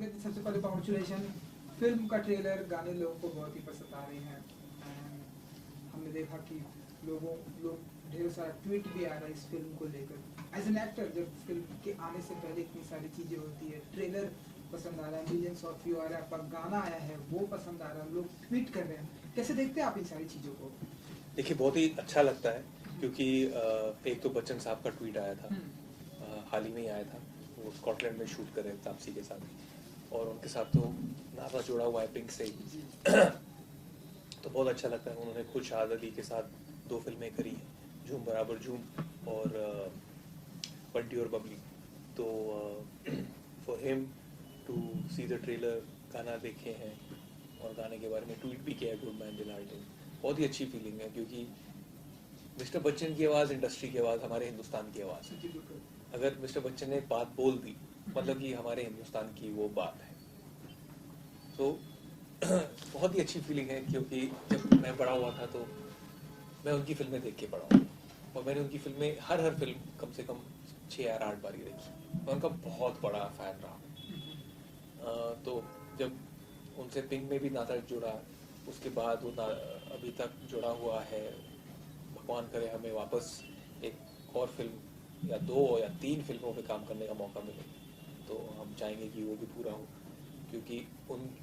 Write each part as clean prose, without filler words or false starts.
अमित, सबसे पहले congratulation. Film का ट्रेलर, गाने लोगों को बहुत ही पसंद आ रहे हैं। हमने देखा कि लोग ढेर सारा ट्वीट भी आ रहा है इस फिल्म को लेकर। एज एन एक्टर, जब फिल्म के आने से पहले इतनी सारी चीज़ें होती है, ट्रेलर पसंद आ रहा है, मिलियंस ऑफ व्यू आ रहा है, आपका गाना आया है वो पसंद आ रहा है, लोग ट्वीट कर रहे हैं, कैसे देखते हैं आप इन सारी चीज़ों को? देखिए, बहुत ही अच्छा लगता है क्योंकि एक तो बच्चन साहब का ट्वीट आया था, हाल ही में ही आया था। वो स्कॉटलैंड में शूट कर रहे थे तापसी के साथ, और उनके साथ तो नाता जुड़ा हुआ है पिंक से ही। तो बहुत अच्छा लगता है। उन्होंने खुद शाहद अली के साथ 2 फिल्में करी हैं, झूम बराबर झूम और बंटी और बबली। तो for him to see the trailer, गाना देखे हैं और गाने के बारे में ट्वीट भी किया है, गुड मैन दिलाल्टे, बहुत ही अच्छी फीलिंग है क्योंकि मिस्टर बच्चन की आवाज़ इंडस्ट्री की आवाज़, हमारे हिंदुस्तान की आवाज़ है। अगर मिस्टर बच्चन ने बात बोल दी, मतलब कि हमारे हिंदुस्तान की वो बात है। तो बहुत ही अच्छी फीलिंग है क्योंकि जब मैं बड़ा हुआ था तो मैं उनकी फिल्में देख के बड़ा हूँ, और मैंने उनकी फिल्में हर फिल्म कम से कम 6 या 8 बार ही देखी। मैं उनका बहुत बड़ा फ़ैन रहा। तो जब उनसे पिंक में भी नाता जुड़ा, उसके बाद वो अभी तक जुड़ा हुआ है। भगवान करे हमें वापस एक और फिल्म या 2 या 3 फिल्मों पे काम करने का मौका मिले, तो हम चाहेंगे कि वो भी पूरा हो, क्योंकि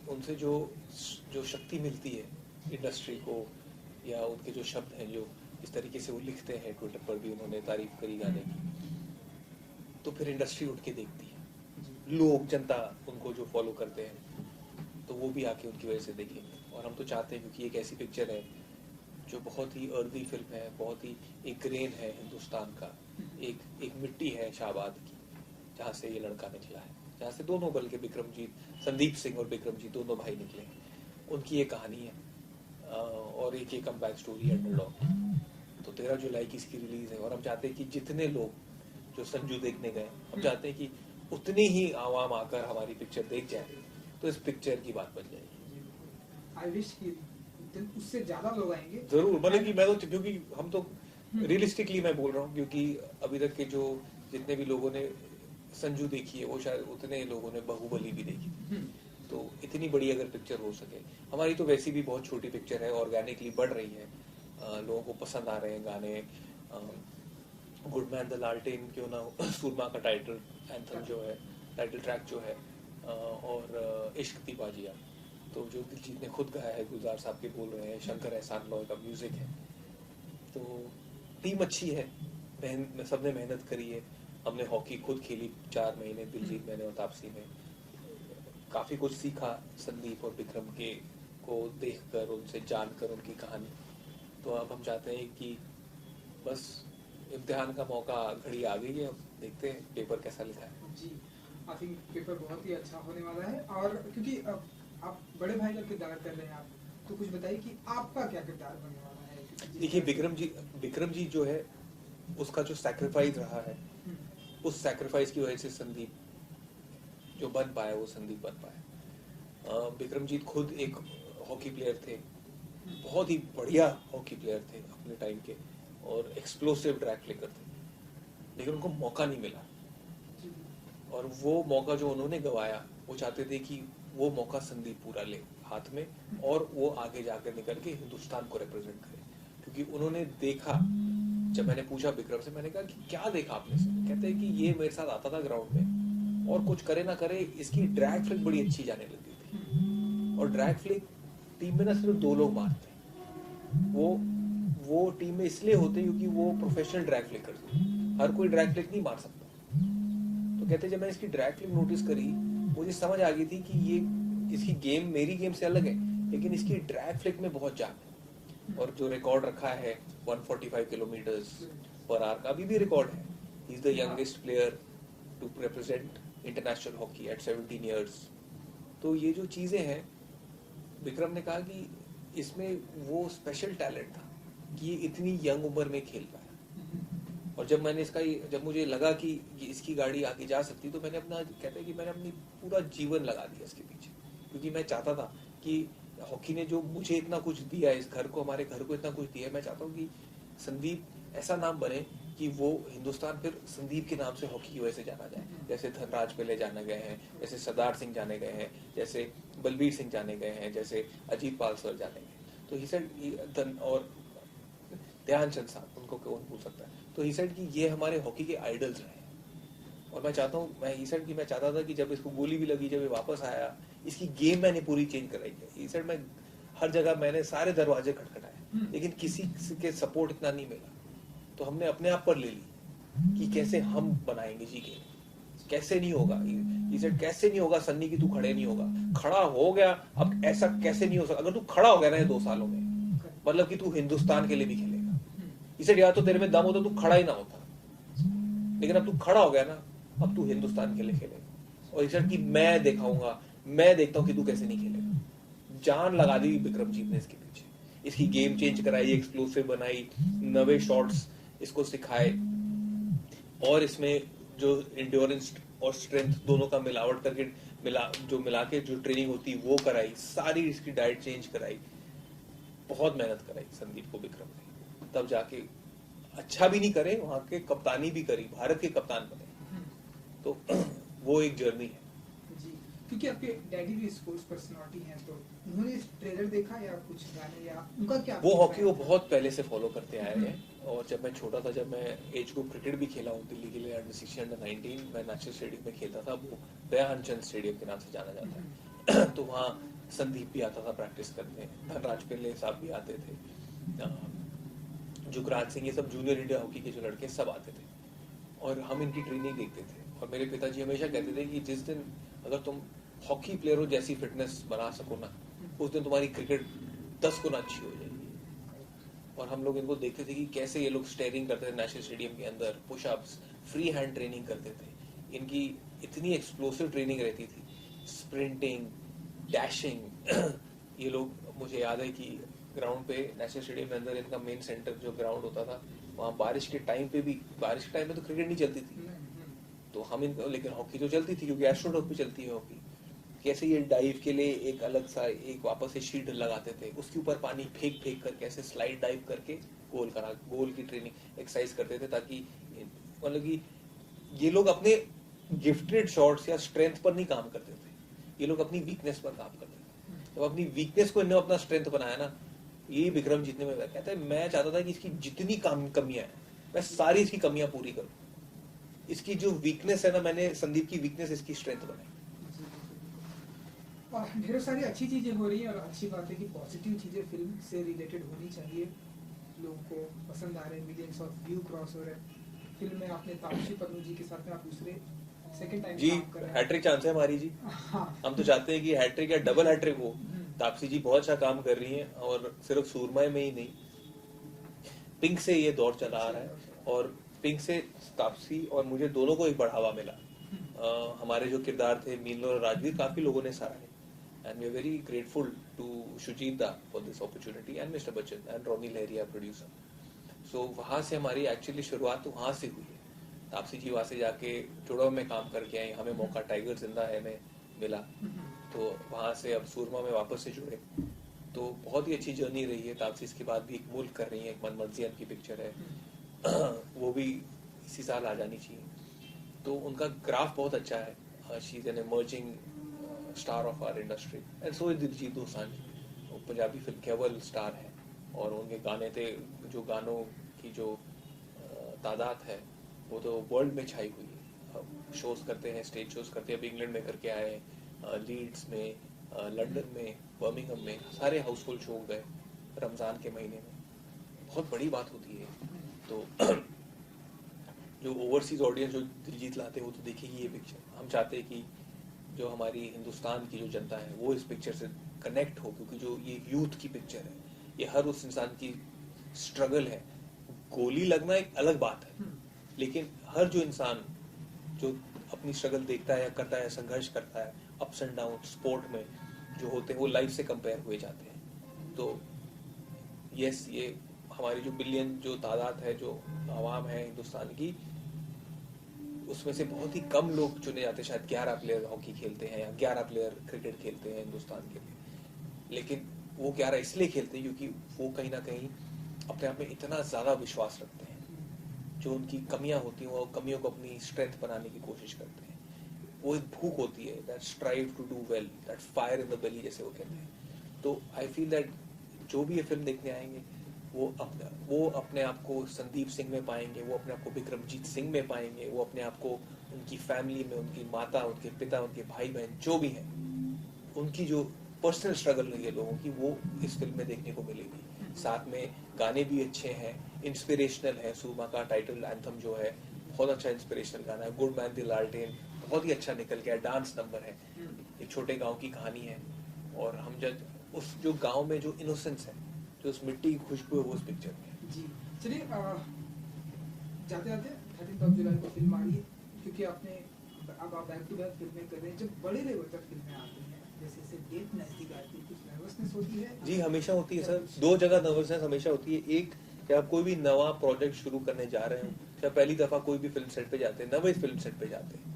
उनसे जो शक्ति मिलती है इंडस्ट्री को, या उनके जो शब्द हैं, जो इस तरीके से वो लिखते हैं, ट्विटर पर भी उन्होंने तारीफ करी गाने की, तो फिर इंडस्ट्री उठ के देखती है। लोग, जनता उनको जो फॉलो करते हैं, तो वो भी आके उनकी वजह से देखेंगे। और हम तो चाहते हैं, क्योंकि एक ऐसी पिक्चर है जो बहुत ही अर्दी फिल्म है, बहुत ही एक ग्रेन है हिंदुस्तान का, एक मिट्टी है शाहबाद की, जहाँ से ये लड़का निकला है, जहाँ से दोनों, बल्कि बिक्रमजीत, संदीप सिंह और बिक्रमजीत दोनों भाई निकले हैं, उनकी ये कहानी है। और एक ये कम बैक स्टोरी है अंडरडॉग। तो 13 जुलाई की इसकी रिलीज है, और हम चाहते हैं कि जितने लोग जो संजू देखने गए, हम चाहते हैं कि उतने ही आवाम आकर हमारी पिक्चर देख जाए, तो इस पिक्चर की बात बन जाएगी। आई विश कि उससे ज्यादा लोग आएंगे जरूर बनेगी। मैं तो, क्योंकि हम तो रियलिस्टिकली मैं बोल रहा हूँ, क्योंकि अभी तक के जो जितने भी लोगों ने संजू देखी है, वो शायद उतने लोगों ने बाहुबली भी देखी थी। तो इतनी बड़ी अगर पिक्चर हो सके, हमारी तो वैसी भी बहुत छोटी पिक्चर है, ऑर्गेनिकली बढ़ रही है, लोगों को पसंद आ रहे हैं गाने। गुड मैन द लालटेन क्यों ना हो, सुरमा का टाइटल एंथम जो है, टाइटल ट्रैक जो है, और इश्क दी बाजिया, तो जो दिलजीत ने खुद गाया है, गुलजार साहब के बोल रहे हैं, शंकर एहसान लॉय का म्यूजिक है। तो टीम अच्छी है, सबने मेहनत करी है। हमने हॉकी खुद खेली 4 महीने, दिलजीत, मैंने और तापसी ने। काफ़ी कुछ सीखा संदीप और विक्रम के को देखकर, उनसे जानकर उनकी कहानी। तो अब हम चाहते हैं कि बस इम्तिहान का मौका, घड़ी आ गई है, अब देखते हैं पेपर कैसा लिखा है। जी, आई थिंक पेपर बहुत ही अच्छा होने वाला है। और क्योंकि आप बड़े भाई का किरदार कर रहे हैं, आप तो कुछ बताइए कि आपका क्या किरदार बनने वाला है? देखिए, विक्रम जी जो है, उसका जो सैक्रिफाइस रहा है, उस सैक्रिफाइस की वजह से संदीप जो बन पाया, वो संदीप बन पाया। विक्रमजीत खुद एक हॉकी प्लेयर थे, बहुत ही बढ़िया हॉकी प्लेयर थे अपने टाइम के, और एक्सप्लोसिव ड्रैग फ्लिकर थे, लेकिन उनको मौका नहीं मिला। और वो मौका जो उन्होंने गवाया, वो चाहते थे कि वो मौका संदीप पूरा ले हाथ में, और वो आगे जाकर निकल के हिंदुस्तान को रिप्रेजेंट करे। क्योंकि उन्होंने देखा, जब मैंने पूछा विक्रम से, मैंने कहा कि क्या देखा आपने से, कहते हैं कि ये मेरे साथ आता था ग्राउंड में, और कुछ करे ना करे, इसकी ड्रैग फ्लिक बड़ी अच्छी जाने लगी थी। और ड्रैग फ्लिक टीम में ना सिर्फ 2 लोग मारते हैं, वो टीम में इसलिए होते हैं क्योंकि वो प्रोफेशनल ड्रैग फ्लिकर्स हैं, हर कोई ड्रैग फ्लिक नहीं मार सकता। तो कहते जब मैं इसकी ड्रैग फ्लिक नोटिस करी, मुझे समझ आ गई थी कि ये, इसकी गेम मेरी गेम से अलग है, लेकिन इसकी ड्रैग फ्लिक में बहुत जान है। और जो रिकॉर्ड रखा है 145 किलोमीटर्स पर आवर का, अभी भी रिकॉर्ड है। He is the youngest player to represent international hockey at 17 years. तो ये जो चीज़ें हैं, विक्रम ने कहा कि इसमें वो स्पेशल टैलेंट था कि ये इतनी यंग उम्र में खेल पाया। और जब मुझे लगा कि इसकी गाड़ी आगे जा सकती, तो मैंने अपनी पूरा जीवन लगा दिया इसके पीछे, क्योंकि मैं चाहता था कि हॉकी ने जो मुझे इतना कुछ दिया, इस घर को, हमारे घर को इतना कुछ दिया, मैं चाहता हूँ कि संदीप ऐसा नाम बने कि वो हिंदुस्तान फिर संदीप के नाम से हॉकी की वजह से जाना जाए, जैसे धनराज पिल्ले जाने गए हैं, जैसे सरदार सिंह जाने गए हैं, जैसे बलबीर सिंह जाने गए हैं, जैसे अजीत पाल सर जाने गए। तो ही सेड, और ध्यानचंद साहब, उनको कौन भूल सकता है। तो ही सेड कि ये हमारे हॉकी के आइडल्स रहे, और मैं चाहता हूँ, मैं ही सेड कि मैं चाहता था कि जब इसको गोली भी लगी, जब ये वापस आया, इसकी गेम मैंने पूरी चेंज कराई है। ही सेड मैं हर जगह मैंने सारे दरवाजे खटखटाए, लेकिन किसी के सपोर्ट इतना नहीं मिला, तो हमने अपने आप पर ले ली कि कैसे हम बनाएंगे जी गेम, कैसे नहीं होगा। ही सेड कैसे नहीं होगा सन्नी की तू खड़े नहीं होगा, खड़ा हो गया, अब ऐसा कैसे नहीं हो सकता। अगर तू खड़ा हो गया ना 2 सालों में, मतलब कि तू हिंदुस्तान के लिए भी खेलेगा। इसे या तो तेरे में दम होता तू खड़ा ही ना होता, लेकिन अब तू खड़ा हो गया ना, अब तू हिंदुस्तान के लिए खेलेगा। और इसे कि मैं दिखाऊंगा, मैं देखता हूं कि तू कैसे नहीं खेलेगा। जान लगा दी विक्रमजीत ने इसके पीछे, इसकी गेम चेंज कराई, एक्सप्लोसिव बनाई, नवे शॉट्स इसको सिखाए, और इसमें जो इंड्योरेंस और स्ट्रेंथ दोनों का मिलावट करके मिला के जो ट्रेनिंग होती है वो कराई, सारी इसकी डाइट चेंज कराई, बहुत मेहनत कराई संदीप को विक्रम ने, तब जाके अच्छा भी नहीं करे, वहां के कप्तानी भी करी, भारत के कप्तान बने। तो वो एक जर्नी है जी, क्योंकि आपके डैडी भी स्पोर्ट्स पर्सनालिटी हैं, तो उन्होंने इस ट्रेलर देखा या कुछ गाने, या उनका क्या वो हॉकी को बहुत पहले से फॉलो करते आए हैं। और जब मैं छोटा था, जब मैं एज ग्रुप क्रिकेट भी खेला हूँ दिल्ली के लिए, अंडर-16 अंडर-19 मैं नेशनल स्टेडियम में खेलता था, वो दयानचंद स्टेडियम के नाम से जाना जाता है। तो वहाँ संदीप भी आता था प्रैक्टिस करने, धनराज पिल्ले साहब भी आते थे, जुगराज सिंह, ये सब जूनियर इंडिया हॉकी के जो लड़के सब आते थे, और हम इनकी ट्रेनिंग देखते थे। और मेरे पिताजी हमेशा कहते थे कि जिस दिन अगर तुम हॉकी प्लेयर हो जैसी फिटनेस बना सको ना, उस दिन तुम्हारी क्रिकेट 10 गुना अच्छी हो जाएगी। और हम लोग इनको देखते थे कि कैसे ये लोग स्टेयरिंग करते थे नेशनल स्टेडियम के अंदर, पुशअप्स, फ्री हैंड ट्रेनिंग करते थे। इनकी इतनी एक्सप्लोसिव ट्रेनिंग रहती थी, स्प्रिंटिंग, डैशिंग। ये लोग, मुझे याद है कि ग्राउंड पे नेशनल स्टेडियम के अंदर इनका मेन सेंटर जो ग्राउंड होता था, वहाँ बारिश के टाइम पे भी, बारिश के टाइम में तो क्रिकेट नहीं चलती थी, तो हम इनको, लेकिन हॉकी तो चलती थी क्योंकि एस्ट्रोटर्फ पे चलती है हॉकी। कैसे ये डाइव के लिए एक अलग सा एक वापस से शीट लगाते थे, उसके ऊपर पानी फेंक फेंक कर कैसे स्लाइड डाइव करके गोल की ट्रेनिंग एक्सरसाइज करते थे, ताकि मतलब कि ये लोग अपने गिफ्टेड शॉट्स या स्ट्रेंथ पर नहीं काम करते थे, ये लोग अपनी वीकनेस पर काम करते थे। जब अपनी वीकनेस को इन्होंने अपना स्ट्रेंथ बनाया ना, ये विक्रम जीतने में कहता है, मैं चाहता था कि इसकी जितनी कमियां हैं मैं सारी इसकी कमियां पूरी करूं। इसकी जो वीकनेस है ना, मैंने संदीप की वीकनेस इसकी स्ट्रेंथ बनाई। और ढेर सारी अच्छी चीजें हो रही हैं, और अच्छी बात है कि पॉजिटिव चीजें फिल्म से रिलेटेड होनी चाहिए, लोगों को पसंद आ रहे हैं, मिलियंस ऑफ व्यू क्रॉस हो रहे हैं। फिल्म में आपने तापसी पन्नू जी के साथ में आप दूसरे सेकंड टाइम जी, काम कर रहे हैं। हैट्रिक चांस है हमारी जी। हाँ। हम तो चाहते हैं कि हैट्रिक या डबल हैट्रिक हो। तापसी जी बहुत अच्छा काम कर रही हैं, और सिर्फ सूरमा में ही नहीं, पिंक से ये दौर चला आ रहा है, और पिंक से तापसी और मुझे दोनों को एक बढ़ावा मिला। हमारे जो किरदार थे मीनल और राजवीर, काफी लोगों ने सराहे, and we are very grateful to Shoojit da for this opportunity, and mister Bachchan and Ronnie Lahiri producer. So वहां से हमारी एक्चुअली शुरुआत तो वहां से हुई है। तापसी जी वहां से जाके जुड़ाव में काम करके आई, हमें मौका टाइगर जिंदा है में मिला, तो वहां से अब सूरमा में वापस से जुड़े। तो बहुत ही अच्छी जर्नी रही है। तापसी इसके बाद भी एक मुल्क कर रही है, एक मनमर्जियन की पिक्चर है, वो भी इसी साल आ जानी चाहिए। तो उनका ग्राफ बहुत अच्छा है। She is an emerging star of our industry, and so is Diljit Dosanjh, वो पंजाबी फिल्म के अव्वल स्टार है, और उनके गाने थे, जो गानों की जो तादाद है वो तो वर्ल्ड में छाई हुई है। शोज करते हैं, स्टेज शोज करते हैं, अब इंग्लैंड में करके आए, लीड्स में, लंदन में, बर्मिंघम में, सारे हाउसफुल शो गए रमजान के महीने में। बहुत बड़ी बात होती है। तो जो ओवरसीज ऑडियंस जो दिलजीत लाते हैं वो तो देखेगी ये पिक्चर। हम चाहते हैं कि जो हमारी हिंदुस्तान की जो जनता है वो इस पिक्चर से कनेक्ट हो, क्योंकि जो ये यूथ की पिक्चर है, ये हर उस इंसान की स्ट्रगल है। गोली लगना एक अलग बात है, लेकिन हर जो इंसान जो अपनी स्ट्रगल देखता है, करता है, संघर्ष करता है, अप्स एंड डाउन स्पोर्ट में जो होते हैं वो लाइफ से कंपेयर हुए जाते हैं। तो यस, ये हमारी जो बिलियन जो तादाद है, जो आवाम है हिंदुस्तान की, उसमें से बहुत ही कम लोग चुने जाते हैं। शायद 11 प्लेयर हॉकी खेलते हैं या 11 प्लेयर क्रिकेट खेलते हैं हिंदुस्तान के लिए, लेकिन वो 11 इसलिए खेलते हैं क्योंकि वो कहीं ना कहीं अपने आप में इतना ज्यादा विश्वास रखते हैं। जो उनकी कमियां होती हैं वो कमियों को अपनी स्ट्रेंथ बनाने की कोशिश करते हैं। वो एक भूख होती है, that strive to do well, that fire in the belly जैसे वो कहते हैं। तो आई फील दैट जो भी ये फिल्म देखने आएंगे वो अपने आप को संदीप सिंह में पाएंगे, वो अपने आप को विक्रमजीत सिंह में पाएंगे, वो अपने आप को उनकी फैमिली में, उनकी माता, उनके पिता, उनके भाई बहन जो भी हैं, उनकी जो पर्सनल स्ट्रगल रही है लोगों की, वो इस फिल्म में देखने को मिलेगी। साथ में गाने भी अच्छे हैं, इंस्पिरेशनल है। सुरमा का टाइटल एंथम जो है बहुत अच्छा इंस्पिरेशनल गाना है। गुड मैन द लालटेन बहुत ही अच्छा निकल गया, डांस नंबर है, एक छोटे गांव की कहानी है। और हम जब उस जो गांव में जो इनोसेंस है, जो उस मिट्टी की खुशबू है, वो उस पिक्चर में जी। चलिए जाते जाते 13 जुलाई को फिल्म आ रही है, क्योंकि आपने अब आप बैक टू बैक फिल्में कर रहे हैं, जब बड़े लेवल तक फिल्में आती हैं, जैसे से डेट नजदीक आती है, कुछ नर्वसनेस होती है? जी हमेशा होती है सर, दो जगह नर्वसनेस हमेशा होती है। एक कि आप कोई भी नवा प्रोजेक्ट शुरू करने जा रहे हो, या पहली दफा कोई भी फिल्म सेट पे जाते हैं, नवे फिल्म सेट पे जाते हैं,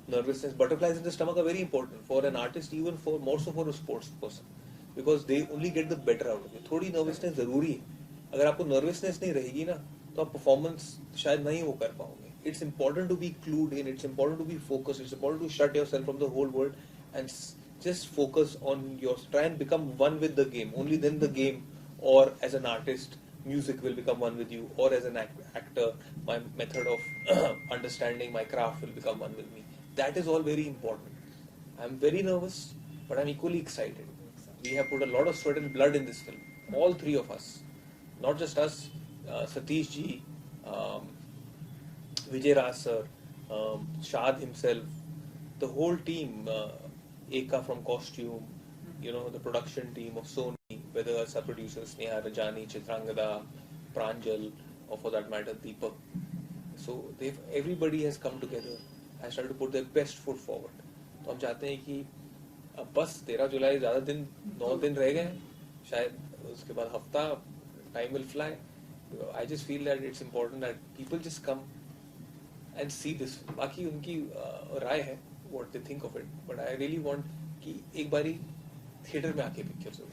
nervousness, butterflies in the stomach are very important for an artist, even for more so for a sports person, because they only get the better out of it. थोड़ी nervousness जरूरी है। अगर आपको nervousness नहीं रहेगी ना, तो आप performance शायद नहीं वो कर पाओगे। It's important to be clued in, it's important to be focused, it's important to shut yourself from the whole world and just focus on your, try and become one with the game. Only then the game, or as an artist, music will become one with you, or as an actor, my method of understanding my craft will become one with me. That is all very important. I'm very nervous, but I'm equally excited. We have put a lot of sweat and blood in this film. All three of us. Not just us, Satish ji, Vijay Raj sir, Shad himself, the whole team, Eka from costume, the production team of Sony, whether it's our producers, Sneha Rajani, Chitrangada, Pranjal, or for that matter, Deepak. So everybody has come together, has tried to put their best foot forward. तो हम चाहते हैं कि अब बस 13 जुलाई ज़्यादा दिन, 9 दिन रह गए शायद, उसके बाद हफ्ता, time will fly. I just feel that it's important that people just come and see this. बाकी उनकी राय है, what they think of it, but I really want कि एक बारी थिएटर में आके पिक्चर जरूर